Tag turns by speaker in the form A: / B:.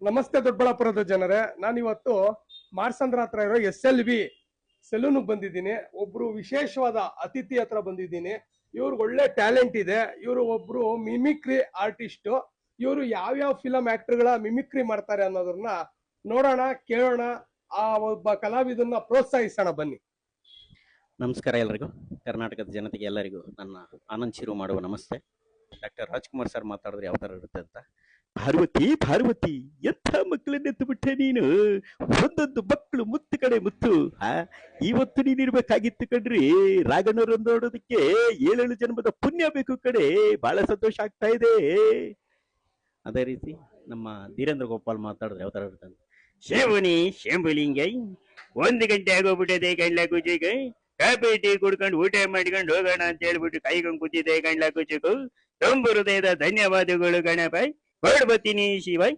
A: ನಮಸ್ತೆ ದೊಡ್ಡಬಳ್ಳಾಪುರದ ಜನರೇ, ನಾನಿವತ್ತು ಮಾರ್ಸಂದ್ರ ಹತ್ರ ಇರೋ SLV ಸೆಲೂನ್ ಬಂದಿದ್ದೀನಿ. ಒಬ್ರು ವಿಶೇಷವಾದ ಅತಿಥಿ ಹತ್ರ ಬಂದಿದ್ದೀನಿ. ಇವ್ರಿಗೆ ಒಳ್ಳೆ ಟ್ಯಾಲೆಂಟ್ ಇದೆ. ಇವರು ಒಬ್ರು ಮಿಮಿಕ್ರಿ ಆರ್ಟಿಸ್ಟ್. ಇವರು ಯಾವ್ಯಾವ ಫಿಲಂ ಆಕ್ಟರ್ಗಳ ಮಿಮಿಕ್ರಿ ಮಾಡ್ತಾರೆ ಅನ್ನೋದನ್ನ ನೋಡೋಣ, ಕೇಳೋಣ. ಆ ಒಬ್ಬ ಕಲಾವಿದನ್ನ ಪ್ರೋತ್ಸಾಹಿಸೋಣ ಬನ್ನಿ.
B: ನಮಸ್ಕಾರ ಎಲ್ಲರಿಗೂ, ಕರ್ನಾಟಕದ ಜನತೆಗೆ ಎಲ್ಲರಿಗೂ ನನ್ನ ಆನಂದ್ ಶಿರು ಮಾಡುವ ನಮಸ್ತೆ. ಡಾಕ್ಟರ್ ರಾಜ್ಕುಮಾರ್ ಸರ್ ಮಾತಾಡಿದ್ರೆ ಯಾವ ತರ ಇರುತ್ತೆ ಅಂತ. ಪಾರ್ವತಿ ಪಾರ್ವತಿ, ಎಂಥ ಮಕ್ಕಳನ್ನೆತ್ತು ಬಿಟ್ಟೆ ನೀನು, ಒಂದೊಂದು ಮಕ್ಕಳು ಮುತ್ತು ಕಡೆ ಮುತ್ತು. ಇವತ್ತು ನೀನಿರ್ಬೇಕಾಗಿತ್ತು ಕಣ್ರಿ. ರಾಘಣ್ಣವ್ರನ್ನ ನೋಡೋದಕ್ಕೆ 7 ಜನ್ಮದ ಪುಣ್ಯ ಬೇಕು ಕಡೆ. ಬಹಳ ಸಂತೋಷ ಆಗ್ತಾ ಇದೆ. ಅದೇ ರೀತಿ ನಮ್ಮ ಧೀರೇಂದ್ರ ಗೋಪಾಲ್ ಮಾತಾಡಿದ್ರೆ ಯಾವ ತರ ಇರುತ್ತೆ ಅಂತ. ಶೇವನಿ ಶಂಭುಲಿಂಗೈ, 1 ಗಂಟೆ ಆಗೋಗ್ಬಿಟ್ಟದೆ ಗಂಡ್ಲ ಕುಚಿಗೆ. ಕಾಫಿ ಟೀ ಕುಡ್ಕೊಂಡು ಊಟ ಮಾಡ್ಕೊಂಡು ಹೋಗೋಣ ಅಂತ ಹೇಳ್ಬಿಟ್ಟು ಕೈಗೊಂಡು ಕೂತಿದೆ ಗಂಡ್ಲ ಕುಚಿಗೂ. ತುಂಬ ಹೃದಯದ ಧನ್ಯವಾದಗಳು ಗಣಪ. ಹೊರಡ್ಬತ್ತೀನಿ ಶಿವಾಯ್.